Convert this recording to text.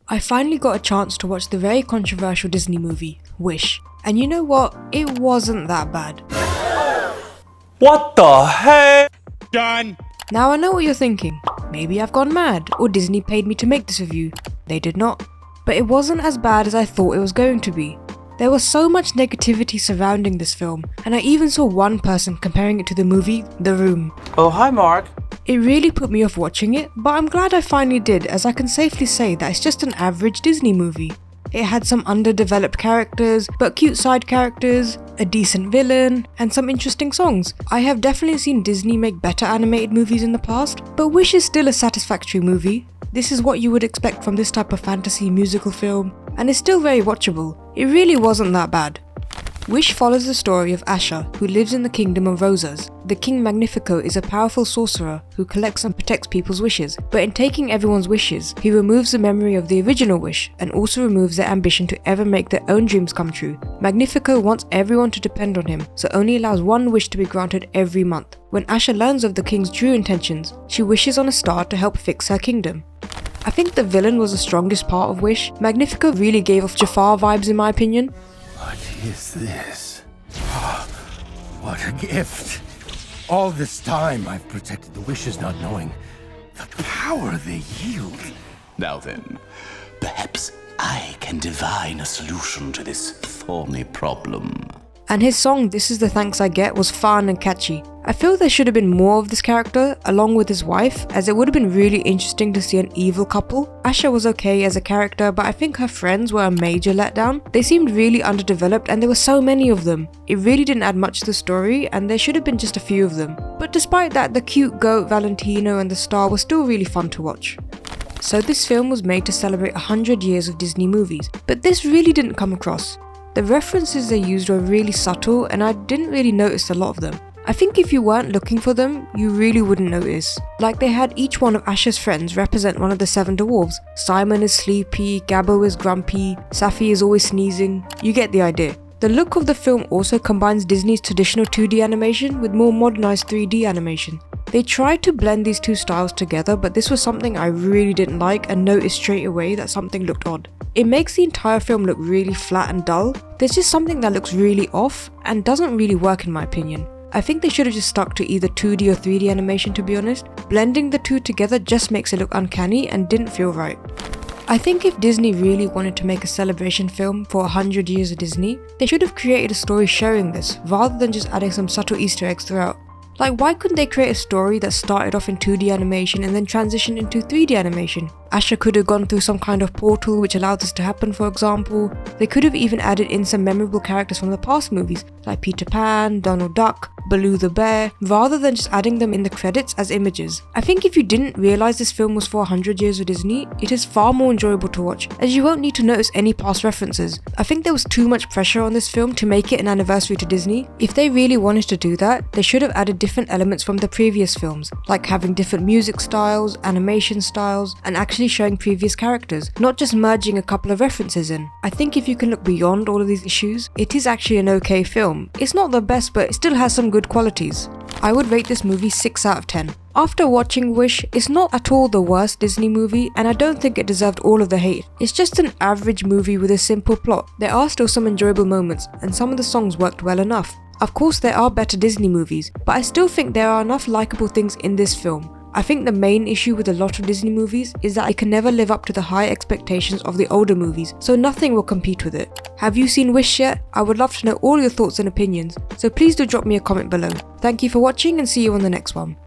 I finally got a chance to watch the very controversial Disney movie, Wish. And you know what? It wasn't that bad. What the heck? Done. Now I know what you're thinking. Maybe I've gone mad, or Disney paid me to make this review. They did not. But it wasn't as bad as I thought it was going to be. There was so much negativity surrounding this film, and I even saw one person comparing it to the movie The Room. Oh, hi Mark. It really put me off watching it, but I'm glad I finally did, as I can safely say that it's just an average Disney movie. It had some underdeveloped characters, but cute side characters, a decent villain, and some interesting songs. I have definitely seen Disney make better animated movies in the past, but Wish is still a satisfactory movie. This is what you would expect from this type of fantasy musical film, and it's still very watchable. It really wasn't that bad. Wish follows the story of Asher, who lives in the kingdom of Rosas. The King Magnifico is a powerful sorcerer who collects and protects people's wishes, but in taking everyone's wishes, he removes the memory of the original wish and also removes their ambition to ever make their own dreams come true. Magnifico wants everyone to depend on him, so only allows one wish to be granted every month. When Asher learns of the king's true intentions, she wishes on a star to help fix her kingdom. I think the villain was the strongest part of Wish. Magnifico really gave off Jafar vibes in my opinion. What is this? What a gift. All this time I've protected the wishes, not knowing the power they yield. Now then, perhaps I can divine a solution to this thorny problem. And his song This Is the Thanks I Get was fun and catchy. I feel there should have been more of this character along with his wife, as it would have been really interesting to see an evil couple. Asher was okay as a character, but I think her friends were a major letdown. They seemed really underdeveloped and there were so many of them. It really didn't add much to the story and there should have been just a few of them. But despite that, the cute goat Valentino and the star were still really fun to watch. So this film was made to celebrate 100 years of Disney movies, but this really didn't come across. The references they used were really subtle and I didn't really notice a lot of them. I think if you weren't looking for them, you really wouldn't notice. Like they had each one of Asher's friends represent one of the 7 dwarves. Simon is sleepy, Gabbo is grumpy, Safi is always sneezing. You get the idea. The look of the film also combines Disney's traditional 2D animation with more modernized 3D animation. They tried to blend these two styles together, but this was something I really didn't like and noticed straight away that something looked odd. It makes the entire film look really flat and dull. There's just something that looks really off and doesn't really work in my opinion. I think they should have just stuck to either 2D or 3D animation, to be honest. Blending the two together just makes it look uncanny and didn't feel right. I think if Disney really wanted to make a celebration film for 100 years of Disney, they should have created a story showing this, rather than just adding some subtle Easter eggs throughout. Like, why couldn't they create a story that started off in 2D animation and then transitioned into 3D animation? Asher could have gone through some kind of portal which allowed this to happen, for example. They could have even added in some memorable characters from the past movies, like Peter Pan, Donald Duck, Baloo the Bear, rather than just adding them in the credits as images. I think if you didn't realise this film was for 100 years of Disney, it is far more enjoyable to watch, as you won't need to notice any past references. I think there was too much pressure on this film to make it an anniversary to Disney. If they really wanted to do that, they should have added different elements from the previous films, like having different music styles, animation styles, and actually showing previous characters, not just merging a couple of references in. I think if you can look beyond all of these issues, it is actually an okay film. It's not the best, but it still has some good qualities. I would rate this movie 6 out of 10. After watching Wish, it's not at all the worst Disney movie, and I don't think it deserved all of the hate. It's just an average movie with a simple plot. There are still some enjoyable moments, and some of the songs worked well enough. Of course there are better Disney movies, but I still think there are enough likable things in this film. I think the main issue with a lot of Disney movies is that it can never live up to the high expectations of the older movies, so nothing will compete with it. Have you seen Wish yet? I would love to know all your thoughts and opinions, so please do drop me a comment below. Thank you for watching and see you on the next one.